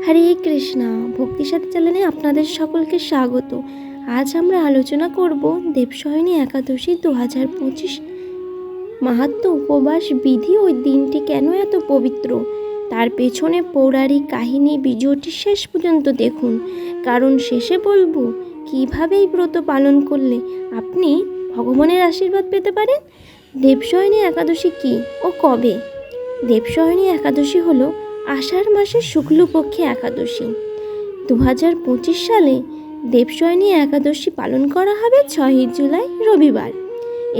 হরে কৃষ্ণা, ভক্তি সাথী চ্যানেলে আপনাদের সকলকে স্বাগত। আজ আমরা আলোচনা করব দেবশয়নী একাদশী 2025 মাহাত্ম্য, উপবাস বিধি। ওই দিনটি কেন এত পবিত্র, তার পেছনে পৌরাণিক কাহিনী। ভিডিওটি শেষ পর্যন্ত দেখুন, কারণ শেষে বলবো কিভাবে এই ব্রত পালন করলে আপনি ভগবানের আশীর্বাদ পেতে পারেন। দেবশয়নী একাদশী কী ও কবে? দেবশয়নী একাদশী হলো আষাঢ় মাসের শুক্লপক্ষে একাদশী। 2025 সালে দেবশয়নী একাদশী পালন করা হবে 6 জুলাই রবিবার।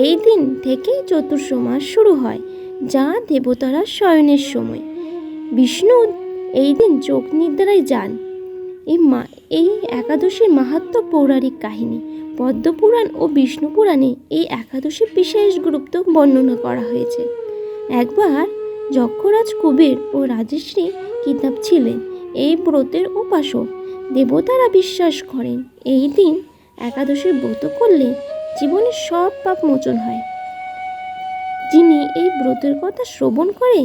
এই দিন থেকেই চতুর্থ মাস শুরু হয়, যা দেবতারা শয়নের সময়। বিষ্ণু এই দিন চোখ নিদ্রায় যান। এই একাদশীর মাহাত্ম্য পৌরাণিক কাহিনী। পদ্মপুরাণ ও বিষ্ণু পুরাণে এই একাদশীর বিশেষ গুরুত্ব বর্ণনা করা হয়েছে। একবার যক্ষরাজ কুবের ও রাজশ্রী কিতাব ছিলেন এই ব্রতের উপাসক। দেবতারা বিশ্বাস করেন এই দিন একাদশীর ব্রত করলে জীবনের সব পাপ মোচন হয়। যিনি এই ব্রতের কথা শ্রবণ করে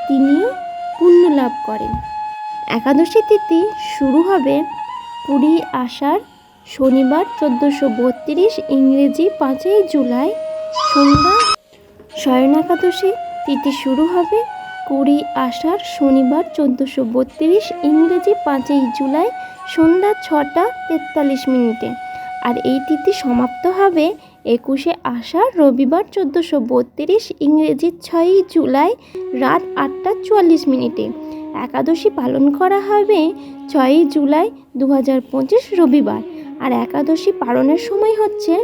তিনিও পুণ্য লাভ করেন। একাদশী তিথি শুরু হবে 20 আষাঢ় শনিবার 1432 ইংরেজি 5 জুলাই সন্ধ্যা। শয়ন একাদশী তিথি শুরু হবে 20 আষাঢ় শনিবার 1432 ইংরেজি 5 জুলাই সন্ধ্যা 6:43। আর এই তিথি সমাপ্ত হবে 21 আষাঢ় রবিবার 1432 ইংরেজি 6 জুলাই রাত 8:44। একাদশী পালন করা হবে 6 জুলাই 2025 রবিবার। আর একাদশী পালনের সময় হচ্ছে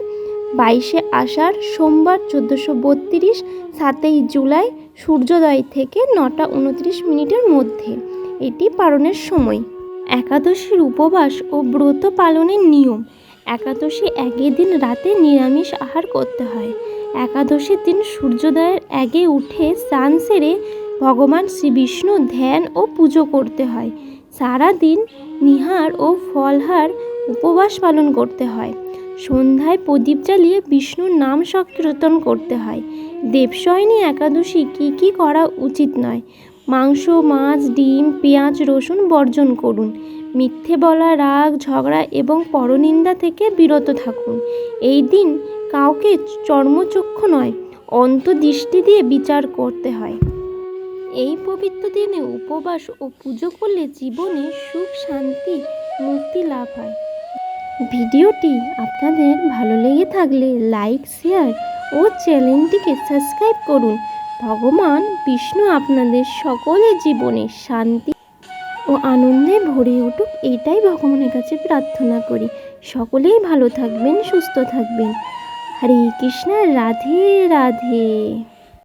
22 আষাঢ় সোমবার 1432 7 জুলাই সূর্যোদয় থেকে 9:29 মধ্যে এটি পালনের সময়। একাদশীর উপবাস ও ব্রত পালনের নিয়ম। একাদশী আগের দিন রাতে নিরামিষ আহার করতে হয়। একাদশীর দিন সূর্যোদয়ের আগে উঠে স্নান সেরে ভগবান শ্রী বিষ্ণু ধ্যান ও পুজো করতে হয়। সারাদিন নিহার ও ফলহার উপবাস পালন করতে হয়। সন্ধ্যায় প্রদীপ জ্বালিয়ে বিষ্ণুর নাম সংকীর্তন করতে হয়। দেবশয়নী একাদশী কী করা উচিত নয়? মাংস, মাছ, ডিম, পেঁয়াজ, রসুন বর্জন করুন। মিথ্যে বলা, রাগ, ঝগড়া এবং পরনিন্দা থেকে বিরত থাকুন। এই দিন কাউকে চর্মচক্ষু নয়, অন্তর্দৃষ্টি দিয়ে বিচার করতে হয়। এই পবিত্র দিনে উপবাস ও পুজো করলে জীবনে সুখ, শান্তি, মুক্তি লাভ হয়। ভিডিওটি আপনাদের ভালো লেগে থাকলে লাইক, শেয়ার ও চ্যানেলটিকে সাবস্ক্রাইব করুন। ভগবান বিষ্ণু আপনাদের সকলের জীবনে শান্তি ও আনন্দে ভরে উঠুক, এটাই ভগবানের কাছে প্রার্থনা করি। সকলেই ভালো থাকবেন, সুস্থ থাকবেন। হরে কৃষ্ণ, রাধে রাধে।